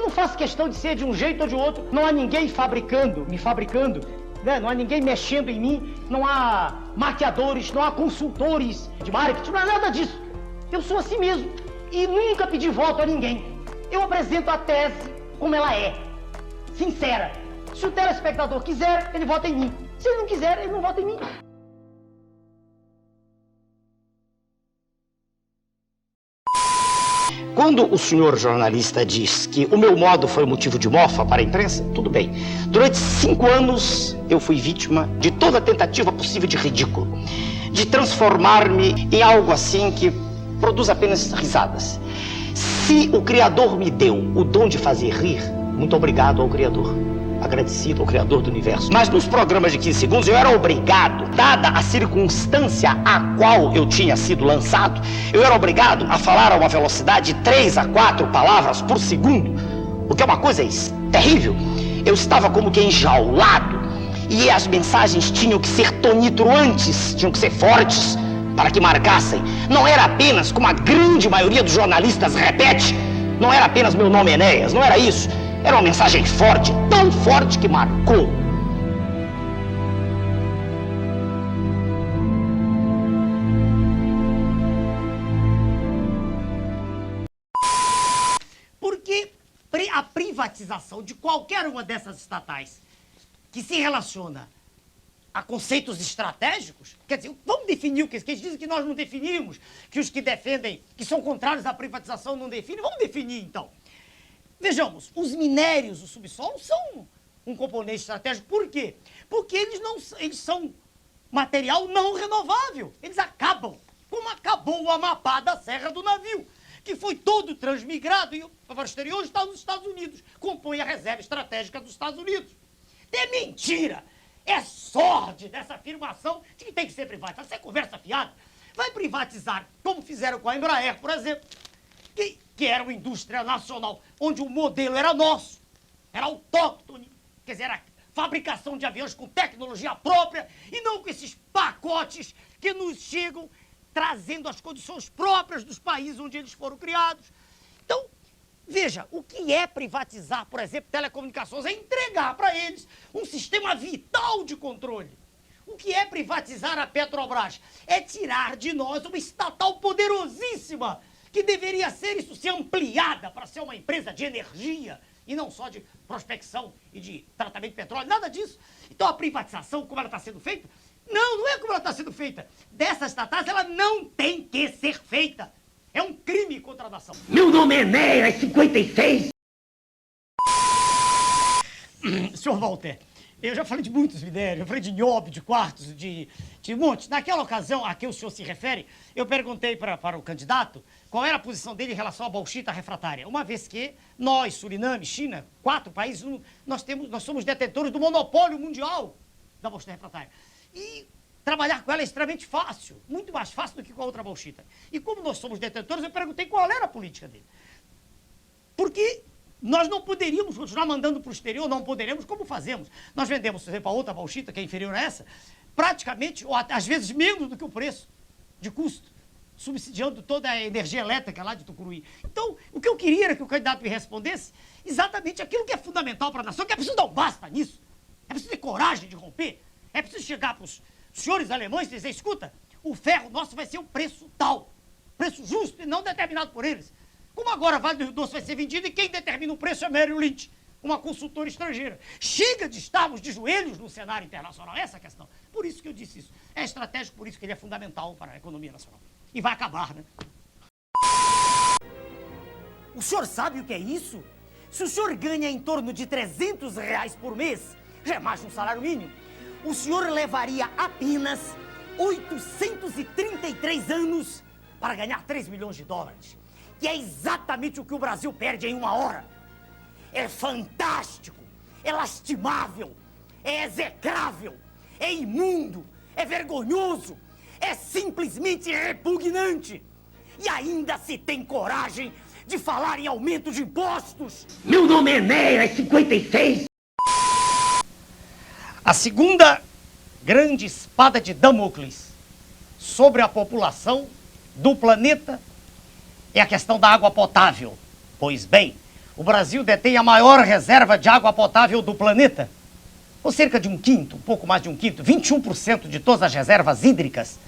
Eu não faço questão de ser de um jeito ou de outro. Não há ninguém me fabricando, né? Não há ninguém mexendo em mim, não há maquiadores, não há consultores de marketing, não há nada disso. Eu sou assim mesmo e nunca pedi voto a ninguém. Eu apresento a tese como ela é, sincera. Se o telespectador quiser, ele vota em mim. Se ele não quiser, ele não vota em mim. Quando o senhor jornalista diz que o meu modo foi motivo de mofa para a imprensa, tudo bem. Durante 5 anos, eu fui vítima de toda tentativa possível de ridículo, de transformar-me em algo assim que produz apenas risadas. Se o Criador me deu o dom de fazer rir, muito obrigado ao Criador. Agradecido ao Criador do Universo. Mas nos programas de 15 segundos eu era obrigado, dada a circunstância a qual eu tinha sido lançado, eu era obrigado a falar a uma velocidade de 3 a 4 palavras por segundo, o que é uma coisa terrível. Eu estava como que enjaulado e as mensagens tinham que ser tonitruantes, tinham que ser fortes para que marcassem. Não era apenas, como a grande maioria dos jornalistas repete, não era apenas meu nome Enéas, não era isso. Era uma mensagem forte, tão forte que marcou. Porque a privatização de qualquer uma dessas estatais que se relaciona a conceitos estratégicos, quer dizer, vamos definir o que eles dizem que nós não definimos, que os que defendem, que são contrários à privatização não definem, vamos definir então. Vejamos, os minérios do subsolo são um componente estratégico. Por quê? Porque eles são material não renovável. Eles acabam, como acabou o Amapá da Serra do Navio, que foi todo transmigrado e para o exterior está nos Estados Unidos. Compõe a reserva estratégica dos Estados Unidos. É mentira! É sórdida essa afirmação de que tem que ser privatizado. Isso é conversa fiada. Vai privatizar, como fizeram com a Embraer, por exemplo, que era uma indústria nacional, onde o modelo era nosso, era autóctone, quer dizer, era fabricação de aviões com tecnologia própria e não com esses pacotes que nos chegam trazendo as condições próprias dos países onde eles foram criados. Então, veja, o que é privatizar, por exemplo, telecomunicações, é entregar para eles um sistema vital de controle. O que é privatizar a Petrobras? É tirar de nós uma estatal poderosíssima, que deveria ser isso, ser ampliada para ser uma empresa de energia e não só de prospecção e de tratamento de petróleo, nada disso. Então a privatização, como ela está sendo feita, não é como ela está sendo feita. Dessas estatais, ela não tem que ser feita. É um crime contra a nação. Meu nome é Enéas 56. Senhor Walter, eu já falei de muitos minérios, eu falei de nióbio, de quartos, de montes. Naquela ocasião a que o senhor se refere, eu perguntei para o candidato qual era a posição dele em relação à bauxita refratária. Uma vez que nós, Suriname, China, 4 países, nós somos detentores do monopólio mundial da bauxita refratária. E trabalhar com ela é extremamente fácil, muito mais fácil do que com a outra bauxita. E como nós somos detentores, eu perguntei qual era a política dele. Porque nós não poderíamos continuar mandando para o exterior, não poderíamos, como fazemos. Nós vendemos, por exemplo, a outra bauxita, que é inferior a essa, praticamente, ou às vezes menos do que o preço de custo, subsidiando toda a energia elétrica lá de Tucuruí. Então, o que eu queria era que o candidato me respondesse exatamente aquilo que é fundamental para a nação, que é preciso dar um basta nisso. É preciso ter coragem de romper. É preciso chegar para os senhores alemães e dizer, escuta, o ferro nosso vai ser um preço tal, preço justo e não determinado por eles. Como agora a Vale do Rio Doce vai ser vendida e quem determina o preço é Merrill Lynch, uma consultora estrangeira. Chega de estarmos de joelhos no cenário internacional, essa é a questão. Por isso que eu disse isso. É estratégico, por isso que ele é fundamental para a economia nacional. E vai acabar, né? O senhor sabe o que é isso? Se o senhor ganha em torno de R$300 por mês, já é mais de um salário mínimo, o senhor levaria apenas 833 anos para ganhar 3 milhões de dólares. Que é exatamente o que o Brasil perde em 1 hora. É fantástico, é lastimável, é execrável, é imundo, é vergonhoso, é simplesmente repugnante. E ainda se tem coragem de falar em aumento de impostos. Meu nome é Enéas 56. A segunda grande espada de Damocles sobre a população do planeta é a questão da água potável. Pois bem, o Brasil detém a maior reserva de água potável do planeta, ou cerca de um quinto, um pouco mais de um quinto, 21% de todas as reservas hídricas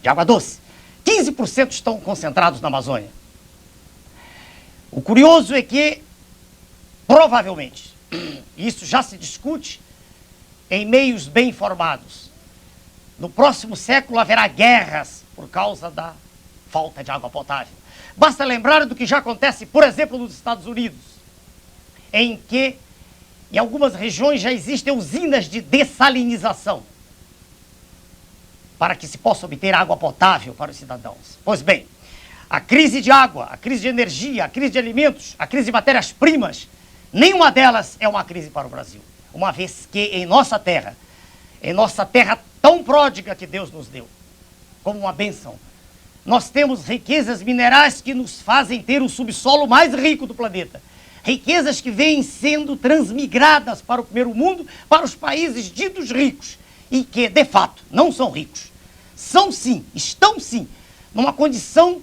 de água doce. 15% estão concentrados na Amazônia. O curioso é que, provavelmente, isso já se discute em meios bem informados, no próximo século haverá guerras por causa da falta de água potável. Basta lembrar do que já acontece, por exemplo, nos Estados Unidos, em que em algumas regiões já existem usinas de dessalinização para que se possa obter água potável para os cidadãos. Pois bem, a crise de água, a crise de energia, a crise de alimentos, a crise de matérias-primas, nenhuma delas é uma crise para o Brasil, uma vez que em nossa terra tão pródiga que Deus nos deu, como uma bênção, nós temos riquezas minerais que nos fazem ter o subsolo mais rico do planeta. Riquezas que vêm sendo transmigradas para o primeiro mundo, para os países ditos ricos, e que, de fato, não são ricos. São sim, estão sim, numa condição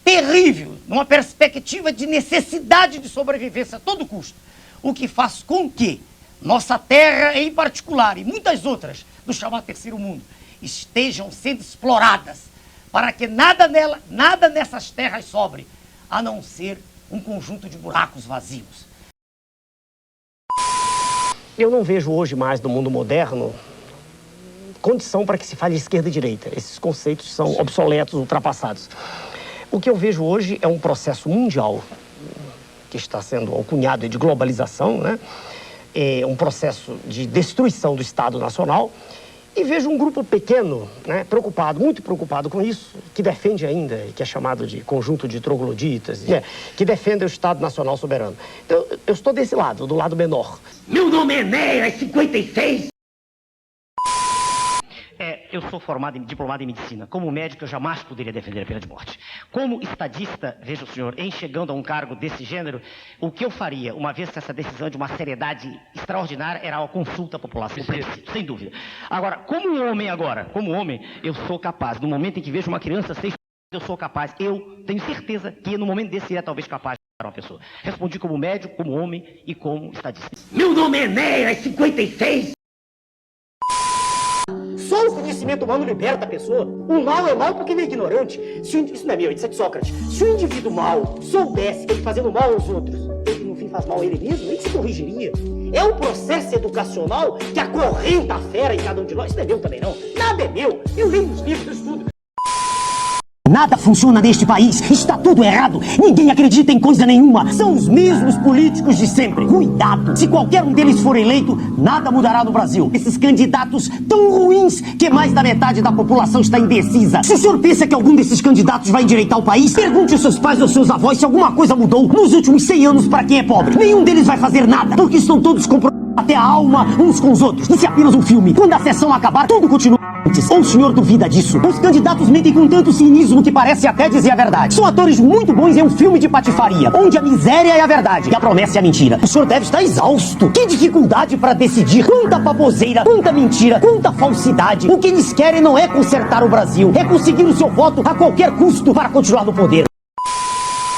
terrível, numa perspectiva de necessidade de sobrevivência a todo custo. O que faz com que nossa terra, em particular, e muitas outras do chamado terceiro mundo, estejam sendo exploradas para que nada nessas terras sobre, a não ser um conjunto de buracos vazios. Eu não vejo hoje mais no mundo moderno condição para que se fale de esquerda e direita. Esses conceitos são obsoletos, ultrapassados. O que eu vejo hoje é um processo mundial que está sendo alcunhado de globalização, né? É um processo de destruição do Estado Nacional. E vejo um grupo pequeno, né, preocupado, muito preocupado com isso, que defende ainda, que é chamado de conjunto de trogloditas, que defende o Estado Nacional Soberano. Então, eu estou desse lado, do lado menor. Meu nome é Enéas 56. Eu sou formado diplomado em medicina. Como médico, eu jamais poderia defender a pena de morte. Como estadista, veja o senhor, em chegando a um cargo desse gênero, o que eu faria, uma vez que essa decisão de uma seriedade extraordinária, era uma consulta à população, sem dúvida. Agora, como homem, eu sou capaz, no momento em que vejo uma criança ser eu sou capaz, eu tenho certeza que no momento desse é talvez capaz de matar uma pessoa. Respondi como médico, como homem e como estadista. Meu nome é Enéas 56. Só o conhecimento humano liberta a pessoa. O mal é mal porque ele é ignorante. Isso não é meu, isso é de Sócrates. Se o indivíduo mal soubesse que ele fazendo mal aos outros, ele no fim faz mal a ele mesmo, ele se corrigiria. É um processo educacional que acorrenta a fera em cada um de nós. Isso não é meu também não. Nada é meu. Eu leio os livros, eu estudo. Nada funciona neste país, está tudo errado, ninguém acredita em coisa nenhuma, são os mesmos políticos de sempre. Cuidado, se qualquer um deles for eleito, nada mudará no Brasil. Esses candidatos tão ruins que mais da metade da população está indecisa. Se o senhor pensa que algum desses candidatos vai endireitar o país, pergunte aos seus pais ou seus avós se alguma coisa mudou nos últimos 100 anos para quem é pobre. Nenhum deles vai fazer nada, porque estão todos comprometidos até a alma uns com os outros. Isso é apenas um filme. Quando a sessão acabar, tudo continua antes. Ou o senhor duvida disso? Os candidatos mentem com tanto cinismo que parece até dizer a verdade. São atores muito bons em um filme de patifaria, onde a miséria é a verdade e a promessa é a mentira. O senhor deve estar exausto. Que dificuldade para decidir. Quanta baboseira, quanta mentira, quanta falsidade. O que eles querem não é consertar o Brasil, é conseguir o seu voto a qualquer custo para continuar no poder.